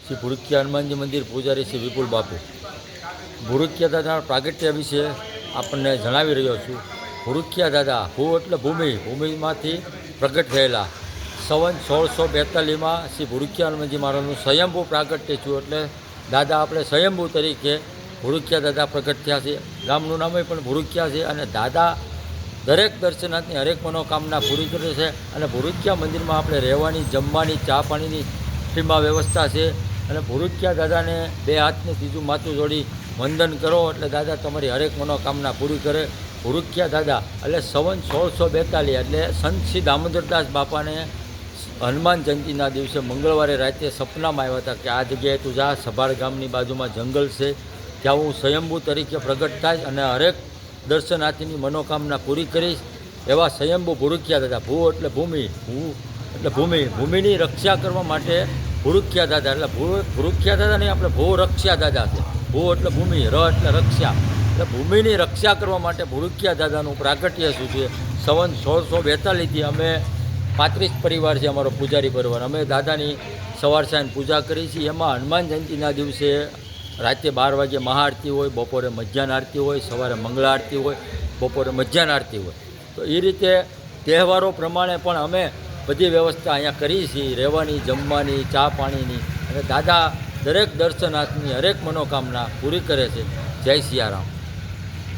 શ્રી ભુરકિયા હનુમાનજી મંદિર પૂજારી શ્રી વિપુલ બાપુ. ભુરકિયા દાદાના પ્રાગટ્ય વિશે આપણને જણાવી રહ્યો છું. ભુરકિયા દાદા ભૂ એટલે ભૂમિ, ભૂમિમાંથી પ્રગટ થયેલા. સંવત 1642માં શ્રી ભુરકિયા હનુમાનજી મહારાજનું સ્વયંભૂ પ્રાગટ્ય થયું. એટલે દાદા આપણે સ્વયંભૂ તરીકે ભુરકિયા દાદા પ્રગટ થયા છે. ગામનું નામ પણ ભુરકિયા છે. અને દાદા દરેક દર્શનાર્થની હરેક મનોકામના પૂરી કરે છે. અને ભુરકિયા મંદિરમાં આપણે રહેવાની, જમવાની, ચા પાણીની ફ્રીમાં વ્યવસ્થા છે. અને ભુરકિયા દાદાને બે હાથને ત્રીજું માથું જોડી વંદન કરો એટલે દાદા તમારી હરેક મનોકામના પૂરી કરે. ભુરકિયા દાદા એટલે સંવત 1642 એટલે સંત શ્રી દામોદરદાસ બાપાને હનુમાન જયંતિના દિવસે મંગળવારે રાતે સપનામાં આવ્યા હતા કે આ જગ્યાએ તું જા, સભાળ ગામની બાજુમાં જંગલ છે, ત્યાં હું સ્વયંભૂ તરીકે પ્રગટ થાય અને હરેક દર્શનાર્થીની મનોકામના પૂરી કરીશ. એવા સ્વયંભૂ ભુરકિયા દાદા. ભૂ એટલે ભૂમિ, ભૂ એટલે ભૂમિ, ભૂમિની રક્ષા કરવા માટે ભુરકિયા દાદા. એટલે ભુરકિયા દાદા નહીં, આપણે ભૂ રક્ષા દાદા છે. ભૂ એટલે ભૂમિ, ર એટલે રક્ષા. એટલે ભૂમિની રક્ષા કરવા માટે ભુરકિયા દાદાનું પ્રાગટ્ય શું છે. સંવત 1642થી અમે 35 પરિવાર છે અમારો પૂજારી પરિવાર. અમે દાદાની સવાર સાંજ પૂજા કરી છીએ. એમાં હનુમાન જયંતિના દિવસે રાતે 12 વાગે મહાઆરતી હોય, બપોરે મધ્યાહન આરતી હોય, સવારે મંગળા આરતી હોય, બપોરે મધ્યાહન આરતી હોય. તો એ રીતે તહેવારો પ્રમાણે પણ અમે બધી વ્યવસ્થા અહીંયા કરી છીએ, રહેવાની, જમવાની, ચા પાણીની. અને દાદા દરેક દર્શનાર્થની હરેક મનોકામના પૂરી કરે છે. જય સિયારામ.